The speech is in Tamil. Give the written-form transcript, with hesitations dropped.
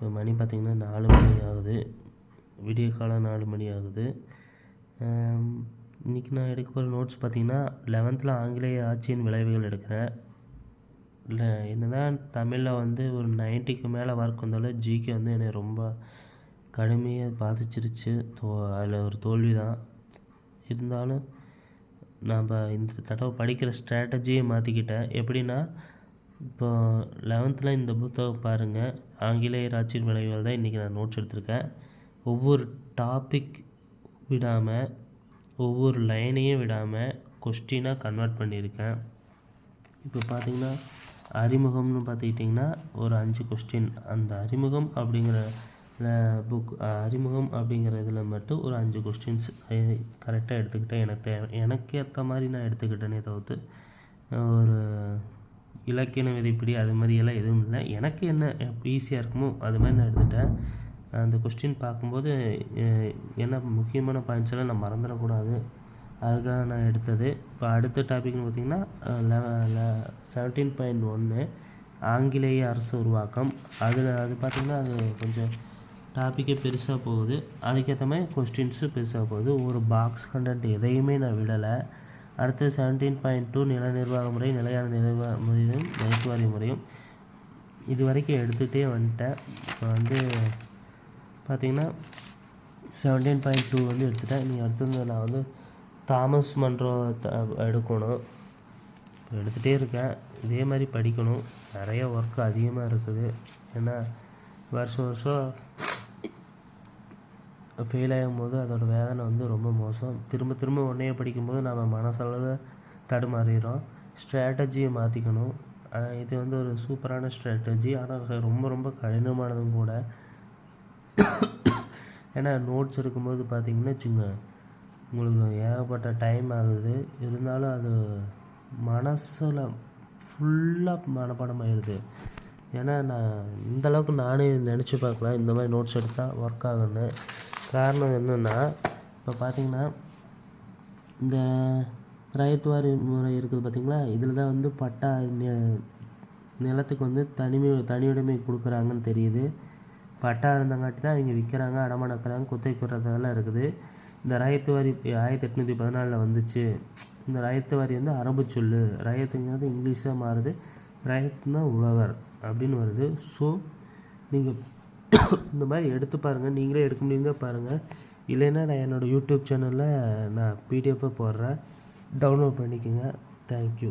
இப்போ மணி பார்த்திங்கன்னா 4 மணி ஆகுது, விடிய காலம் 4 மணி ஆகுது. இன்றைக்கி நான் எடுக்க போகிற நோட்ஸ் பார்த்திங்கன்னா 11th ஆங்கிலேய ஆட்சியின் விளைவுகள் எடுக்கிறேன். இல்லை என்னதான் தமிழில் வந்து ஒரு 90க்கு மேலே மார்க் வந்தாலும் ஜிகே வந்து என்னை ரொம்ப கடுமையாக பாதிச்சிருச்சு. அதில் ஒரு தோல்வி தான். இருந்தாலும் நம்ம இந்த தடவை படிக்கிற ஸ்ட்ராட்டஜியை மாற்றிக்கிட்டேன். எப்படின்னா, இப்போ 11th இந்த புத்தகம் பாருங்கள், ஆங்கிலேயர் ஆட்சியின் விளைவுகள் தான் இன்றைக்கி நான் நோட்ஸ் எடுத்திருக்கேன். ஒவ்வொரு டாபிக் விடாமல், ஒவ்வொரு லைனையும் விடாமல் கொஸ்டினாக கன்வெர்ட் பண்ணியிருக்கேன். இப்போ பார்த்திங்கன்னா அறிமுகம்னு பார்த்துக்கிட்டிங்கன்னா ஒரு 5 கொஸ்டின். அந்த அறிமுகம் அப்படிங்கிற அறிமுகம் அப்படிங்கிற இதில் மட்டும் ஒரு 5 கொஸ்டின்ஸ் கரெக்டாக எடுத்துக்கிட்டேன். எனக்கு ஏற்ற மாதிரி நான் எடுத்துக்கிட்டேனே தவிர்த்து ஒரு இலக்கிய விதிப்படி அது மாதிரியெல்லாம் எதுவும் இல்லை. எனக்கு என்ன ஈஸியாக இருக்குமோ அது மாதிரி நான் எடுத்துட்டேன். அந்த கொஸ்டின் பார்க்கும்போது என்ன முக்கியமான பாயிண்ட்ஸ் எல்லாம் நான் மறந்துடக்கூடாது, அதுக்காக நான் எடுத்தது. இப்போ அடுத்த டாபிக்னு பார்த்திங்கன்னா 17.1 ஆங்கிலேய அரசு உருவாக்கம். அது பார்த்திங்கன்னா அது கொஞ்சம் டாப்பிக்கே பெருசாக போகுது, அதுக்கேற்ற மாதிரி கொஸ்டின்ஸும் பெருசாக போகுது. ஒரு பாக்ஸ் கண்டென்ட் எதையுமே நான் விடலை. அடுத்தது 17.2 நில நிர்வாக முறை, நிலையான நிர்வாக முறையும் மருத்துவரி முறையும் இது வரைக்கும் எடுத்துகிட்டே வந்துட்டேன். இப்போ வந்து பார்த்திங்கன்னா 17.2 வந்து எடுத்துட்டேன். நீ அடுத்தது நான் வந்து தாமஸ் மன்றோ எடுக்கணும். இப்போ எடுத்துகிட்டே இருக்கேன். இதே மாதிரி படிக்கணும். நிறைய ஒர்க்கு அதிகமாக இருக்குது. ஏன்னா வருஷம் ஃபெயில் ஆகும்போது அதோடய வேதனை வந்து ரொம்ப மோசம். திரும்ப ஒன்றையே படிக்கும்போது நம்ம மனசளவில் தடுமாறிடுறோம். ஸ்ட்ராட்டஜியை மாற்றிக்கணும். இது வந்து ஒரு சூப்பரான ஸ்ட்ராட்டஜி, ஆனால் ரொம்ப கடினமானதும் கூட. ஏன்னா நோட்ஸ் எடுக்கும்போது பார்த்திங்கன்னா வச்சுங்க, உங்களுக்கு ஏகப்பட்ட டைம் ஆகுது. இருந்தாலும் அது மனசில் ஃபுல்லாக மனப்பாடம் ஆயிடுது. ஏன்னா நான் இந்தளவுக்கு நானே நினச்சி பார்க்கலாம் இந்த மாதிரி நோட்ஸ் எடுத்தால் ஒர்க் ஆகுன்னு. காரணம் என்னென்னா, இப்போ பார்த்திங்கன்னா இந்த ரைத்துவாரி முறை இருக்குது பார்த்திங்களா, இதில் தான் வந்து பட்டா நிலத்துக்கு வந்து தனியுடைமை கொடுக்குறாங்கன்னு தெரியுது. பட்டா இருந்தங்காட்டி தான் அவங்க விற்கிறாங்க, அடமானம் வைக்கிறாங்க, குத்தகை கூடுறதெல்லாம் இருக்குது. இந்த ரைத்துவாரி 1814 வந்துச்சு. இந்த ரைத்துவாரி வந்து அரபு சொல்லு, ரைத்துங்கிறது இங்கிலீஷாக மாறுது, ரைத்துனா உழவர் அப்படின்னு வருது. ஸோ நீங்கள் இந்த மாதிரி எடுத்து பாருங்கள், நீங்களே எடுக்க முடியுங்க பாருங்கள். இல்லைன்னா நான் என்னோடய யூடியூப் சேனலில் நான் பிடிஎஃப்பாக போடுறேன், டவுன்லோட் பண்ணிக்கோங்க. தேங்க்யூ.